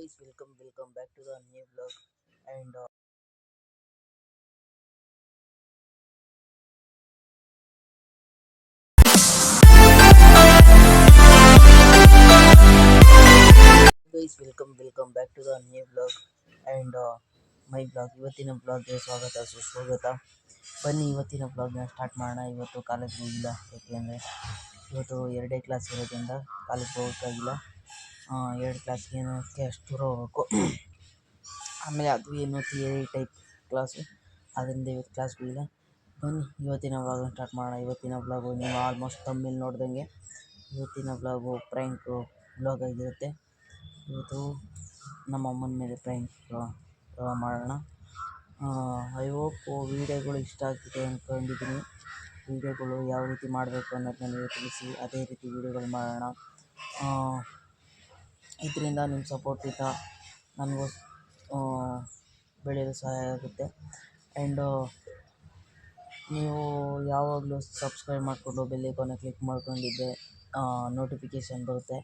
guys, welcome back to the new vlog. And guys, welcome back to the new vlog. And my vlog ಇವತ್ತಿನ ಬ್ಲಾಗ್ಗೆ ಸ್ವಾಗತ ಸುಸ್ವಾಗತ. ಬನ್ನಿ ಇವತ್ತಿನ ಬ್ಲಾಗ್ನ start ಮಾಡೋಣ. ಇವತ್ತು ಕಾಲೇಜ್ಗೆ ಹೋಗಿಲ್ಲ, ಏಕೆಂದರೆ ಇವತ್ತು 2 ಕ್ಲಾಸ್ ಇರೋದ್ರಿಂದ ಕಾಲೇಜ್ಗೆ ಹೋಗೋಕ್ಕಾಗಿಲ್ಲ. 2 ಕ್ಲಾಸ್ಗೆ ಏನಕ್ಕೆ ಅಷ್ಟು ದೂರ ಹೋಗಬೇಕು. ಆಮೇಲೆ ಅದು ಏನು ಥಿಯರಿ ಟೈಪ್ ಕ್ಲಾಸು, ಅದರಿಂದ ಇವತ್ತು ಕ್ಲಾಸ್ಗೆ ಹೋಗಿಲ್ಲ. ಬನ್ನಿ ಇವತ್ತಿನ ವ್ಲಾಗ್ನ ಸ್ಟಾರ್ಟ್ ಮಾಡೋಣ. ಇವತ್ತಿನ ವ್ಲಾಗು ನೀವು ಆಲ್ಮೋಸ್ಟ್ ತಮ್ಮಲ್ಲಿ ನೋಡ್ದಂಗೆ ಇವತ್ತಿನ ವ್ಲಾಗು ಪ್ರ್ಯಾಂಕ್ ವ್ಲಾಗ್ ಆಗಿರುತ್ತೆ. ಇವತ್ತು ನಮ್ಮ ಅಮ್ಮನ ಮೇಲೆ ಪ್ರ್ಯಾಂಕ್ ಮಾಡೋಣ. ಐ ಹೋಪ್ ವೀಡಿಯೋಗಳು ಇಷ್ಟ ಆಗ್ತಿದೆ ಅಂದ್ಕೊಂಡಿದ್ದೀನಿ. ವೀಡಿಯೋಗಳು ಯಾವ ರೀತಿ ಮಾಡಬೇಕು ಅನ್ನೋದನ್ನ ನೀವು ತಿಳಿಸಿ, ಅದೇ ರೀತಿ ವೀಡಿಯೋಗಳು ಮಾಡೋಣ. ಇದರಿಂದ ನಿಮ್ಮ ಸಪೋರ್ಟಿಂದ ನನಗೂ ಬೆಳೆಯಲು ಸಹಾಯ ಆಗುತ್ತೆ. ಆ್ಯಂಡ್ ನೀವು ಯಾವಾಗಲೂ ಸಬ್ಸ್ಕ್ರೈಬ್ ಮಾಡಿಕೊಂಡು ಬೆಲ್ ಐಕಾನ್ನ ಕ್ಲಿಕ್ ಮಾಡ್ಕೊಂಡಿದ್ದೆ ನೋಟಿಫಿಕೇಷನ್ ಬರುತ್ತೆ.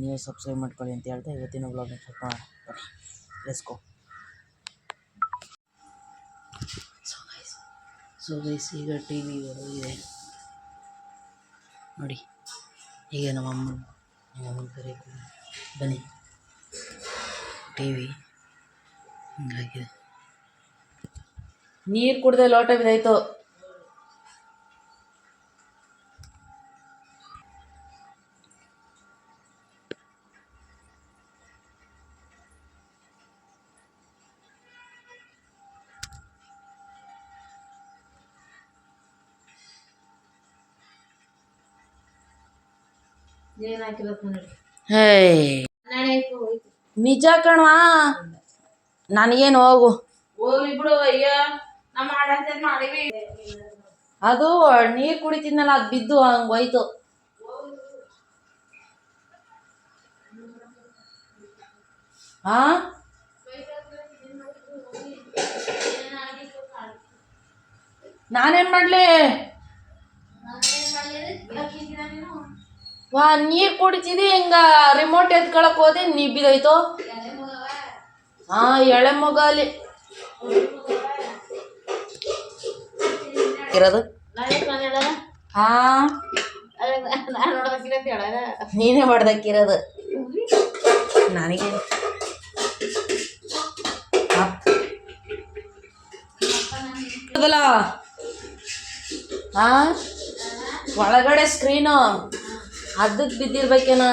ನೀವು ಸಬ್ಸ್ಕ್ರೈಬ್ ಮಾಡ್ಕೊಳ್ಳಿ ಅಂತ ಹೇಳ್ತಾ ಇವತ್ತಿನ ವ್ಲಾಗ್ನ ಸ್ಟಾರ್ಟ್ ಮಾಡೋಣ. ಬನ್ನಿ, ಲೆಟ್ಸ್ ಗೋ. ಸೊ ಗೈಸ್, ಈಗ ಟಿ ವಿ ಇದೆ ನೋಡಿ. ಈಗ ನಮ್ಮ ಅಮ್ಮನ ಕರೆಯಕ್ಕೆ ಬನ್ನಿ. ಟಿ ವಿ ಹಿಂಗಾಗಿದೆ. ನೀರು ಕುಡ್ದೆ ಲೋಟ ಬಿದ್ದಾಯ್ತು. ನಿಜ ಕಣ್ವಾ, ನನಗೇನು ಹೋಗು ಅದು ನೀರು ಕುಡಿತಿದ್ನಲ್ಲ, ಅದು ಬಿದ್ದು ಹಂಗೆ ಹೋಯ್ತು. ನಾನೇನ್ ಮಾಡ್ಲಿ? ನೀರು ಕುಡಿತಿದ್ದಿ, ಹಿಂಗ ರಿಮೋಟ್ ಎತ್ಕೊಳಕ್ ಹೋದೆ, ನೀ ಬಿದ್ದೋಯ್ತು. ಎಳೆ ಮೊಗಾಲಿ ಇರೋದು. ನೀನೇ ಹೊಡೆದಕ್ಕಿರೋದು ನನಗೆ. ಒಳಗಡೆ ಸ್ಕ್ರೀನು ಅದಕ್ಕೆ ಬಿದ್ದಿರ್ಬೇಕೇನ.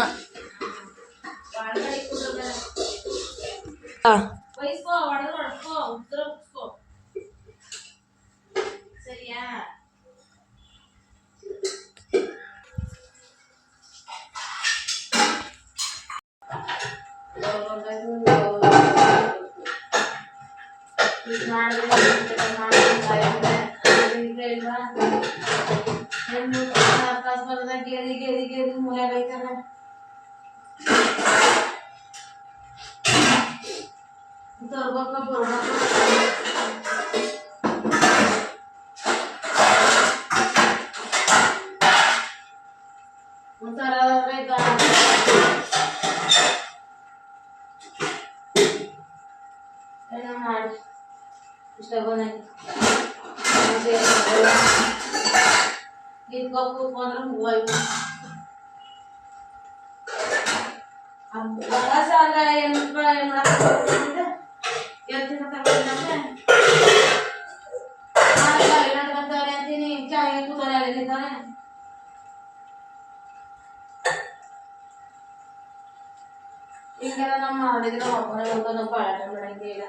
ಹಿಂಗೆಲ್ಲ ನಮ್ಮ ಮಾಡಿದ್ರೆ ಒಬ್ಬನ ಪಾಠ ಮಾಡಂಗಿಲ್ಲ.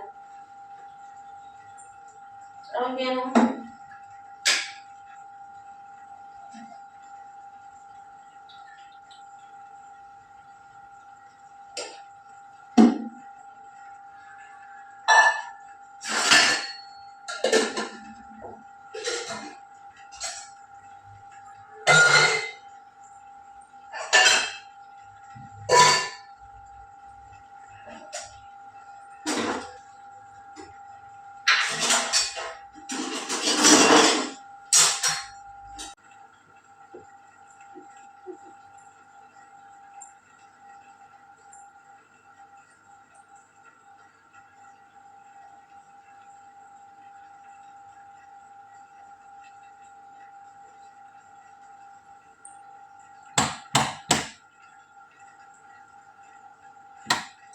ಅವಾಗೇನು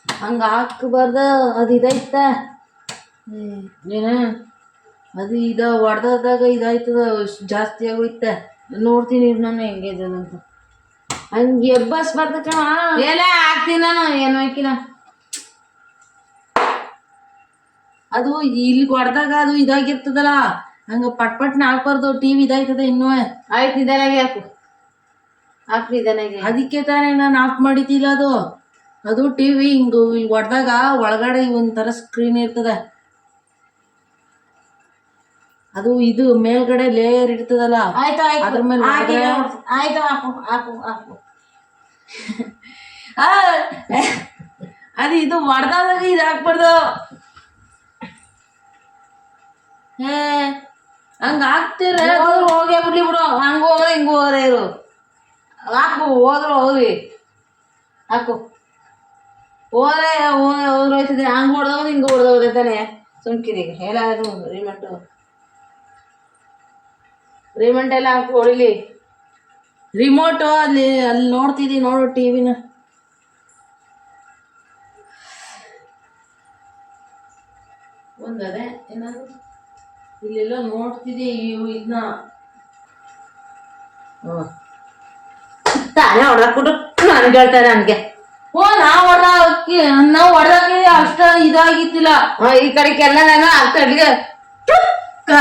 ಹಂಗೆ ಹಾಕಬಾರ್ದು. ಅದು ಇದೈತ ಏನ ಅದು ಹೊಡೆದಾಗ ಇದಾಯ್ತದ, ಜಾಸ್ತಿ ಆಗೋಯ್ತ. ನೋಡ್ತೀನಿ ನಾನು ಹೆಂಗಿದೆ ಅಂತ. ಹಂಗೆ ಎಬ್ಬಸ್ ಬರ್ದ ಕಣ ಎಲ್ಲ ಹಾಕ್ತೀನಿ ನಾನು, ಏನು ಹಾಕಿಲ್ಲ. ಅದು ಇಲ್ಲಿ ಹೊಡೆದಾಗ ಅದು ಇದಾಗಿರ್ತದಲ್ಲ, ಹಂಗ ಪಟ್ನ ಹಾಕ್ಬಾರ್ದು. ಟಿವಿ ಇದಾಯ್ತದ ಇನ್ನೂ. ಆಯ್ತು, ನಿಧಾನಾಗಿ ಹಾಕು, ಹಾಕು ನಿಧಾನಾಗಿ. ಅದಕ್ಕೆ ತಾನೇ ನಾನು ಆಫ್ ಮಾಡಿದ್ದಿಲ್ಲ. ಅದು ಟಿವಿ ಹಿಂಗ ಇಲ್ಲಿ ಹೊಡೆದಾಗ ಒಳಗಡೆ ಒಂಥರ ಸ್ಕ್ರೀನ್ ಇರ್ತದೆ. ಅದು ಇದು ಮೇಲ್ಗಡೆ ಲೇಯರ್ ಇರ್ತದಲ್ಲ, ಅದ್ರ ಮೇಲೆ ಆಯ್ತು ಹಾಕು ಹಾಕು ಹಾಕು. ಅದು ಇದು ಹೊಡೆದಾಗ ಇದು ಹಾಕ್ಬಾರ್ದು. ಹಂಗ ಹಾಕ್ತಿರ ಹೋಗೇ ಬಿಡ್ಲಿ ಬಿಡು. ಹಂಗ ಹೋಗೋದೆ ಹಿಂಗ ಹೋಗೋದೇ ಇರು. ಹಾಕು, ಹೋಗ್ರಿ ಹಾಕು. ಹೋಯ್ತದೆ. ಹಂಗ ಹೊಡೆದೋಗ ಹಿಂಗ ಹೊಡೆದೋದೆ ತಾನೆ. ಸುಮ್ಕಿರಿ ಎಲ್ಲ ರಿಮೋಟ್ ಎಲ್ಲ ಹಾಕು ಹೊಡಿಲಿ. ರಿಮೋಟು ಅಲ್ಲಿ ನೋಡ್ತಿದ್ದಿ ನೋಡು ಟಿವಿನ. ಒಂದದೆ ಏನಾದ್ರು ಇಲ್ಲೆಲ್ಲ ನೋಡ್ತಿದ್ದಿ ಇದನ್ನ. ತಾನೇ ಹೊಡೆದಾಕ್ಬಿಟ್ಟು ನನ್ಗೆ ಹೇಳ್ತಾರೆ. ನನ್ಗೆ ನಾವು ಹೊಡೆದಾಕಿ ಅಷ್ಟ ಇದಾಗಿತ್ತಿಲ್ಲ. ಈ ಕಡೆಗೆಲ್ಲ ನಾನು ಆ ಕಡೆಗೆ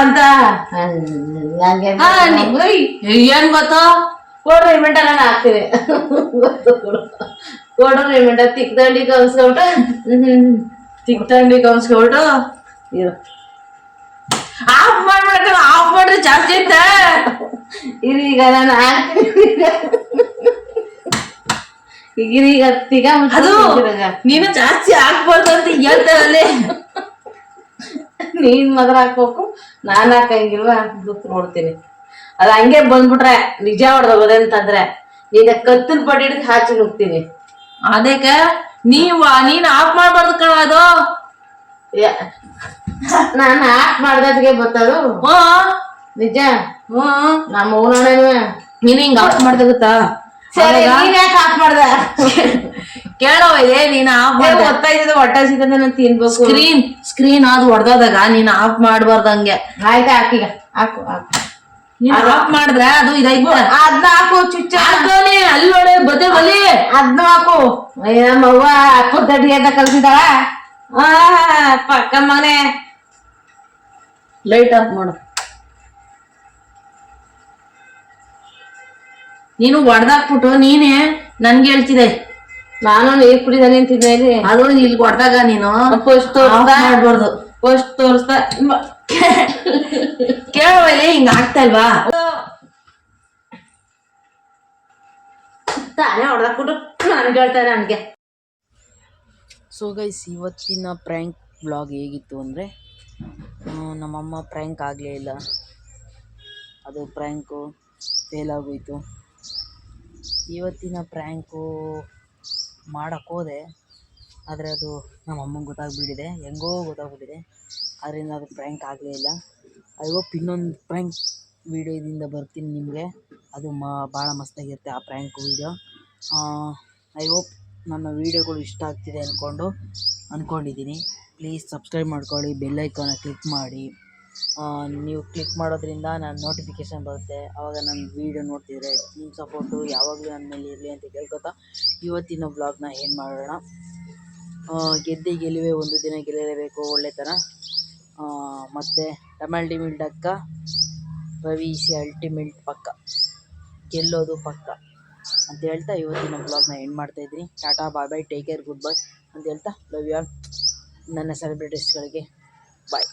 ಅಂತ ಏನ್ ಗೊತ್ತೋ, ಕೊಡ್ರಿ ರಿಮೆಂಟ್ ಎಲ್ಲ ಹಾಕ್ತೀನಿ. ಕೊಡ್ರಿ ರಿಮೆಂಟ್ ತಿಕ್ದಂಡಿ ಕನ್ಸ್ಕೊಬಿಟ್ಟು ಇರು. ಆಫ್ ಮಾಡ್ಬೇಕ, ಆಫ್ ಮಾಡ್ರೆ ಜಾಸ್ತಿ ಐತ. ಈಗ ನಾನು ಈಗ ಅದು ನೀನು ಜಾಸ್ತಿ ಹಾಕ್ಬಾರ್ದು ಅಂತ ಹೇಳ್ತಾರಲ್ಲಿ. ನೀನ್ ಮಾತ್ರ ಹಾಕ್ಬೇಕು, ನಾನು ಹಾಕಂಗಿಲ್ವ ನೋಡ್ತೀನಿ. ಅದು ಹಂಗೆ ಬಂದ್ಬಿಟ್ರೆ ನಿಜ ಹೊಡೆದೋಗೋದೆ ಅಂತಂದ್ರೆ ನೀನ ಕತ್ತಲ್ ಪಟ್ಟಿ ಹಿಡಿದು ಹಾಚಿ ನುಗ್ತೀನಿ. ಅದಕ್ಕೆ ನೀನ್ ಆಫ್ ಮಾಡ್ಬಾರ್ದು ಕಣ. ಅದು ನಾನು ಆಫ್ ಮಾಡ್ದಕ್ಕೆ ಬರ್ತದು ನಿಜ. ನಮ್ಮ ಊನಣ್ಣನೂ ನೀನ್ ಹಿಂಗ ಆಫ್ ಮಾಡ್ದ ಗೊತ್ತಾ? ಸರಿ, ನೀನ್ ಯಾಕೆ ಆಫ್ ಮಾಡ್ದ ಕೇಳೋ. ಇದೆ ನೀನ್ ಆಫ್ ಗೊತ್ತಾಯ್ತದ, ಹೊಟ್ಟೆ ಸಿಗದ ನಾನು ತಿನ್ಬೇಕು. ಸ್ಕ್ರೀನ್ ಅದು ಹೊಡೆದಾಗ ನೀನ್ ಆಫ್ ಮಾಡ್ಬಾರ್ದಂಗೆ. ಆಯ್ತಾ, ಹಾಕೀಗ ಹಾಕು ಹಾಕು. ನೀನ್ ಆಫ್ ಮಾಡಿದ್ರೆ ಅದು ಇದಾಯ್ತು. ಅದ್ನ ಹಾಕು, ಚುಚ್ಚ ಅಲ್ಲಿ ಒಳ್ಳೆ ಬದೇ ಬಲಿ ಅದ್ನ ಹಾಕು. ನಮ್ಮವ್ವ ಅಪ್ಪದ ಅಡಿಗೆ ಅಂತ ಕಲ್ಸಿದಾಳ. ಪಕ್ಕ ಮನೆ ಲೈಟ್ ಆಫ್ ಮಾಡು. ನೀನು ಹೊಡೆದಾಕ್ಬಿಟ್ಟು ನೀನೇ ನನ್ಗೆ ಹೇಳ್ತಿದೆ. ನಾನು ನೀರ್ ಕುಡಿದ ನಿಂತಿದ್ದೆ ಇಲ್ಲಿ. ಅದು ಇಲ್ಲಿ ಹೊಡೆದಾಗ ನೀನು ಫಸ್ಟ್ ಮಾಡ್ಬಾರ್ದು. ಫಸ್ಟ್ ತೋರಿಸ್ತಾ ಕೇಳುವಲ್ಲಿ ಹಿಂಗ ಆಗ್ತಾ ಇಲ್ವಾ? ತಾನೇ ಹೊಡೆದಾಕ್ಬಿಟ್ಟು ನನ್ಗೆ ಹೇಳ್ತಾರೆ ನನ್ಗೆ. ಸೊ ಗೈಸ್, ಇವತ್ತಿನ ಪ್ರ್ಯಾಂಕ್ ವ್ಲಾಗ್ ಹೇಗಿತ್ತು ಅಂದರೆ, ನಮ್ಮಮ್ಮ ಪ್ರ್ಯಾಂಕ್ ಆಗಲೇ ಇಲ್ಲ. ಅದು ಪ್ರ್ಯಾಂಕು ಫೇಲ್ ಆಗೋಯ್ತು. ಇವತ್ತಿನ ಪ್ರ್ಯಾಂಕು ಮಾಡೋಕ್ಕೋದೆ, ಆದರೆ ಅದು ನಮ್ಮ ಅಮ್ಮಂಗೆ ಗೊತ್ತಾಗ್ಬಿಟ್ಟಿದೆ. ಹೆಂಗೋ ಗೊತ್ತಾಗ್ಬಿಟ್ಟಿದೆ, ಅದರಿಂದ ಅದು ಪ್ರ್ಯಾಂಕ್ ಆಗಲೇ ಇಲ್ಲ. ಐ ಹೋಪ್ ಇನ್ನೊಂದು ಪ್ರ್ಯಾಂಕ್ ವೀಡಿಯೋದಿಂದ ಬರ್ತೀನಿ ನಿಮಗೆ. ಅದು ಭಾಳ ಮಸ್ತಾಗಿರುತ್ತೆ ಆ ಪ್ರ್ಯಾಂಕ್ ವೀಡಿಯೋ. ಐ ಹೋಪ್ ನನ್ನ ವೀಡಿಯೋಗಳು ಇಷ್ಟ ಆಗ್ತಿದೆ ಅಂದ್ಕೊಂಡಿದ್ದೀನಿ. ಪ್ಲೀಸ್ ಸಬ್ಸ್ಕ್ರೈಬ್ ಮಾಡ್ಕೊಳ್ಳಿ, ಬೆಲ್ ಐಕಾನ ಕ್ಲಿಕ್ ಮಾಡಿ. ನೀವು ಕ್ಲಿಕ್ ಮಾಡೋದ್ರಿಂದ ನನ್ನ ನೋಟಿಫಿಕೇಷನ್ ಬರುತ್ತೆ. ಆವಾಗ ನನ್ನ ವೀಡಿಯೋ ನೋಡ್ತಿದ್ರೆ ನಿಮ್ಮ ಸಪೋರ್ಟು ಯಾವಾಗಲೂ ನನ್ನ ಮೇಲೆ ಇರಲಿ ಅಂತ ಕೇಳ್ಕೊತಾ ಇವತ್ತಿನ ವ್ಲಾಗ್ನ ಏನು ಮಾಡೋಣ. ಗೆದ್ದೆ ಗೆಲುವೆ, ಒಂದು ದಿನ ಗೆಲ್ಲಲೇಬೇಕು ಒಳ್ಳೆತನ. ಮತ್ತು ಡಮಲ್ಟಿಮಿಲ್ಟ್ ಅಕ್ಕ, ರವಿ ಈಸಿ ಅಲ್ಟಿಮೇಟ್ ಪಕ್ಕ, ಗೆಲ್ಲೋದು ಪಕ್ಕ ಅಂತ ಹೇಳ್ತಾ ಇವತ್ತಿನ ವ್ಲಾಗ್ನ ಎಂಡ್ ಮಾಡ್ತಾಯಿದ್ದೀನಿ. ಟಾಟಾ, ಬಾಯ್ ಬಾಯ್, ಟೇಕ್ ಕೇರ್, ಗುಡ್ ಬೈ ಅಂತ ಹೇಳ್ತಾ ಲವ್ ಯು ಆಲ್. ನನ್ನ ಸೆಲೆಬ್ರಿಟೀಸ್ಗಳಿಗೆ ಬಾಯ್.